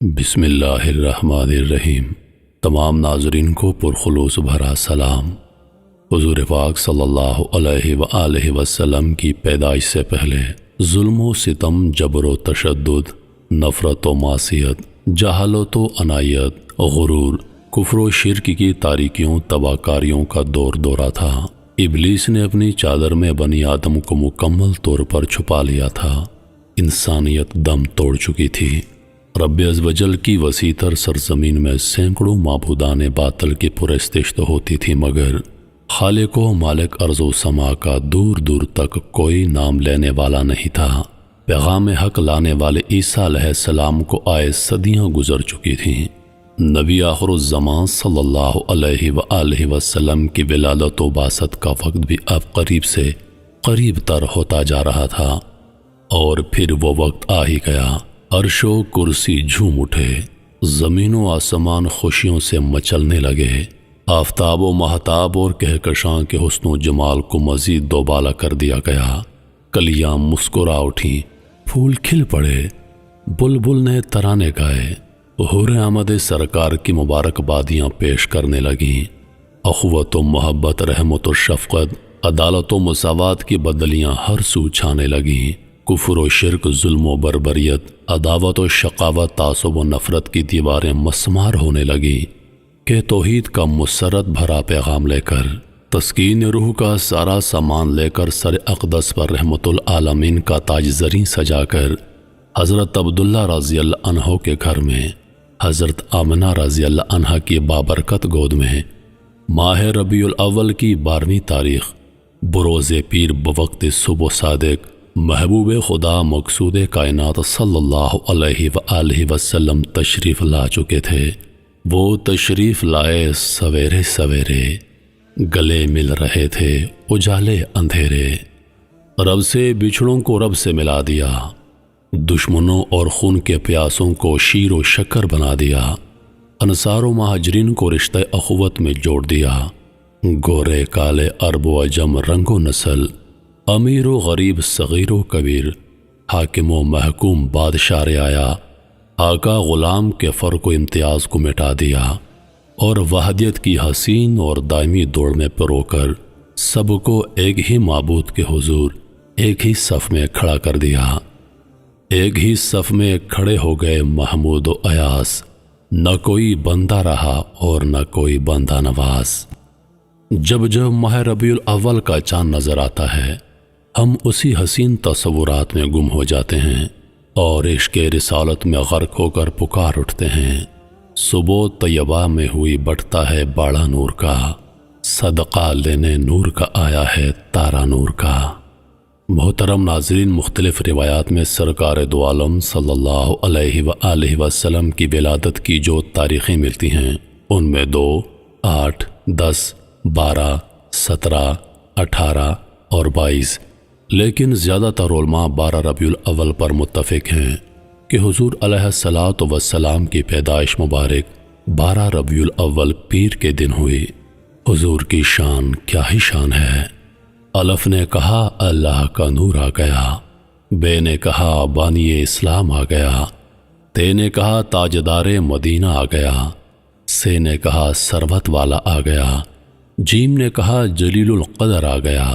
بسم اللہ الرحمن الرحیم۔ تمام ناظرین کو پرخلوص بھرا سلام۔ حضور پاک صلی اللہ علیہ وآلہ وسلم کی پیدائش سے پہلے ظلم و ستم، جبر و تشدد، نفرت و معصیت، جہالت و عنایت، غرور، کفر و شرک کی تاریکیوں، تباہ کاریوں کا دور دورہ تھا۔ ابلیس نے اپنی چادر میں بنی آدم کو مکمل طور پر چھپا لیا تھا۔ انسانیت دم توڑ چکی تھی۔ رب عزوجل کی وسیع تر سرزمین میں سینکڑوں معبودان باطل کی پرستش تو ہوتی تھی، مگر خالق و مالک ارض و سما کا دور دور تک کوئی نام لینے والا نہیں تھا۔ پیغام حق لانے والے عیسیٰ علیہ السلام کو آئے صدیاں گزر چکی تھیں۔ نبی آخر الزمان صلی اللہ علیہ وآلہ وسلم کی ولادت و بعثت کا وقت بھی اب قریب سے قریب تر ہوتا جا رہا تھا، اور پھر وہ وقت آ ہی گیا۔ عرش و کرسی جھوم اٹھے، زمین و آسمان خوشیوں سے مچلنے لگے۔ آفتاب و مہتاب اور کہکشاں کے حسن و جمال کو مزید دوبالا کر دیا گیا۔ کلیاں مسکرا اٹھیں، پھول کھل پڑے، بلبل نے ترانے گائے، حور آمد سرکار کی مبارکبادیاں پیش کرنے لگیں۔ اخوت و محبت، رحمت و شفقت، عدالت و مساوات کی بدلیاں ہر سو چھانے لگیں۔ کفر و شرک، ظلم و بربریت، عداوت و شقاوت، تعصب و نفرت کی دیواریں مسمار ہونے لگیں کہ توحید کا مسرت بھرا پیغام لے کر، تسکین روح کا سارا سامان لے کر، سر اقدس پر رحمت العالمین کا تاج زریں سجا کر، حضرت عبداللہ رضی اللہ عنہ کے گھر میں، حضرت آمنہ رضی اللہ عنہ کی بابرکت گود میں، ماہ ربیع الاول کی 12ویں تاریخ بروز پیر بوقت صبح صادق، محبوب خدا مقصود کائنات صلی اللہ علیہ وآلہ وسلم تشریف لا چکے تھے۔ وہ تشریف لائے سویرے سویرے، گلے مل رہے تھے اجالے اندھیرے۔ رب سے بچھڑوں کو رب سے ملا دیا، دشمنوں اور خون کے پیاسوں کو شیر و شکر بنا دیا، انصار و مہاجرین کو رشتہ اخوت میں جوڑ دیا۔ گورے کالے، عرب و عجم، رنگ و نسل، امیر و غریب، صغیر و کبیر، حاکم و محکوم، بادشاہ رعایا، آقا غلام کے فرق و امتیاز کو مٹا دیا، اور وحدت کی حسین اور دائمی دوڑ میں پرو کر سب کو ایک ہی معبود کے حضور ایک ہی صف میں کھڑا کر دیا۔ ایک ہی صف میں کھڑے ہو گئے محمود و ایاس، نہ کوئی بندہ رہا اور نہ کوئی بندہ نواز۔ جب جب ماہ ربیع الاول کا چاند نظر آتا ہے، ہم اسی حسین تصورات میں گم ہو جاتے ہیں اور عشق رسالت میں غرق ہو کر پکار اٹھتے ہیں۔ صبح طیبہ میں ہوئی بٹتا ہے باڑا نور کا، صدقہ لینے نور کا آیا ہے تارا نور کا۔ محترم ناظرین، مختلف روایات میں سرکار دو عالم صلی اللہ علیہ وآلہ وسلم کی ولادت کی جو تاریخیں ملتی ہیں، ان میں 2، 8، 10، 12، 17، 18 اور 22، لیکن زیادہ تر علماء 12 ربیع الاول پر متفق ہیں کہ حضور علیہ الصلاۃ والسلام کی پیدائش مبارک 12 ربیع الاول پیر کے دن ہوئی۔ حضور کی شان کیا ہی شان ہے۔ الف نے کہا اللہ کا نور آ گیا، بے نے کہا بانی اسلام آ گیا، تے نے کہا تاجدار مدینہ آ گیا، سے نے کہا ثروت والا آ گیا، جیم نے کہا جلیل القدر آ گیا،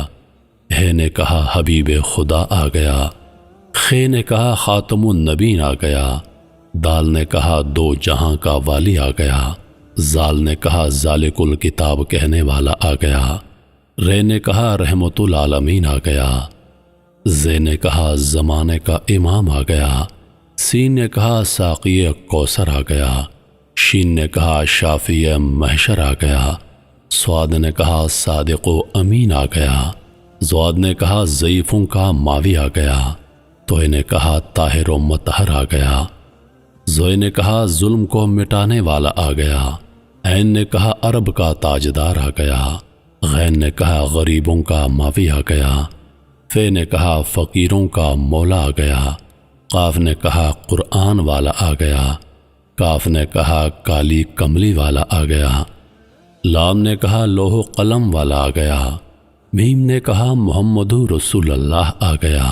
ہے نے کہا حبیب خدا آ گیا، خے نے کہا خاتم النبین آ گیا، دال نے کہا دو جہاں کا والی آ گیا، زال نے کہا ذالک الکتاب کہنے والا آ گیا، رے نے کہا رحمت العالمین آ گیا، زے نے کہا زمانے کا امام آ گیا، سین نے کہا ساقی کوثر آ گیا، شین نے کہا شافی محشر آ گیا، سواد نے کہا صادق و امین آ گیا، زواد نے کہا ضعیفوں کا ماوی آ گیا، توئے نے کہا طاہر و مطہر آ گیا، زوئے نے کہا ظلم کو مٹانے والا آ گیا، عین نے کہا عرب کا تاجدار آ گیا، غین نے کہا غریبوں کا ماوی آ گیا، فے نے کہا فقیروں کا مولا آ گیا، قاف نے کہا قرآن والا آ گیا، کاف نے کہا کالی کملی والا آ گیا، لام نے کہا لوح و قلم والا آ گیا، میم نے کہا محمد رسول اللہ آ گیا،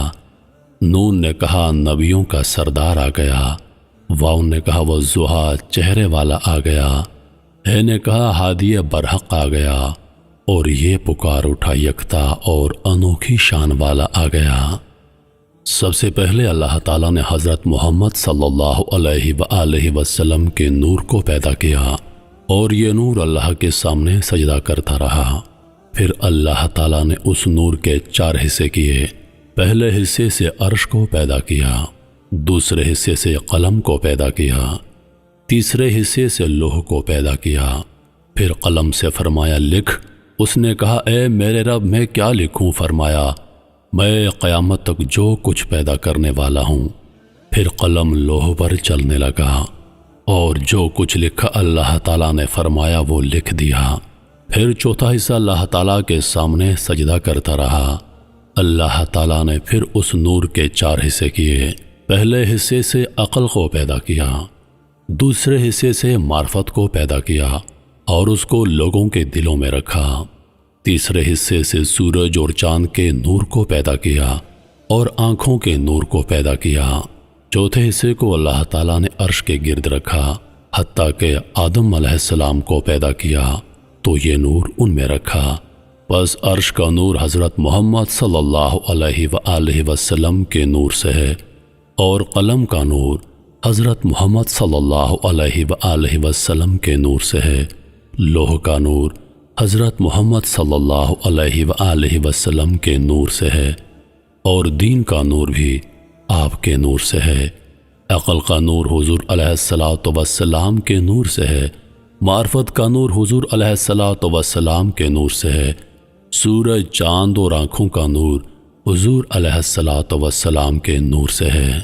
نون نے کہا نبیوں کا سردار آ گیا، واو نے کہا والضحیٰ چہرے والا آ گیا، ہے نے کہا ہادی برحق آ گیا، اور یہ پکار اٹھا یکتا اور انوکھی شان والا آ گیا۔ سب سے پہلے اللہ تعالیٰ نے حضرت محمد صلی اللہ علیہ وآلہ وسلم کے نور کو پیدا کیا، اور یہ نور اللہ کے سامنے سجدہ کرتا رہا۔ پھر اللہ تعالیٰ نے اس نور کے 4 حصے کیے۔ پہلے حصے سے عرش کو پیدا کیا، دوسرے حصے سے قلم کو پیدا کیا، تیسرے حصے سے لوح کو پیدا کیا۔ پھر قلم سے فرمایا لکھ۔ اس نے کہا اے میرے رب میں کیا لکھوں؟ فرمایا میں قیامت تک جو کچھ پیدا کرنے والا ہوں۔ پھر قلم لوح پر چلنے لگا، اور جو کچھ لکھا اللہ تعالیٰ نے فرمایا وہ لکھ دیا۔ پھر چوتھا حصہ اللہ تعالیٰ کے سامنے سجدہ کرتا رہا۔ اللہ تعالیٰ نے پھر اس نور کے 4 حصے کیے۔ پہلے حصے سے عقل کو پیدا کیا، دوسرے حصے سے معرفت کو پیدا کیا اور اس کو لوگوں کے دلوں میں رکھا، تیسرے حصے سے سورج اور چاند کے نور کو پیدا کیا اور آنکھوں کے نور کو پیدا کیا، چوتھے حصے کو اللہ تعالیٰ نے عرش کے گرد رکھا، حتیٰ کہ آدم علیہ السلام کو پیدا کیا تو یہ نور ان میں رکھا۔ بس عرش کا نور حضرت محمد صلی اللہ علیہ وآلہ وسلم کے نور سے ہے، اور قلم کا نور حضرت محمد صلی اللہ علیہ وآلہ وسلم کے نور سے ہے، لوح کا نور حضرت محمد صلی اللہ علیہ وآلہ وسلم کے نور سے ہے، اور دین کا نور بھی آپ کے نور سے ہے، عقل کا نور حضور علیہ السلام کے نور سے ہے، معرفت کا نور حضور علیہ السلام کے نور سے ہے، سورج چاند اور آنکھوں کا نور حضور علیہ السلام کے نور سے ہے۔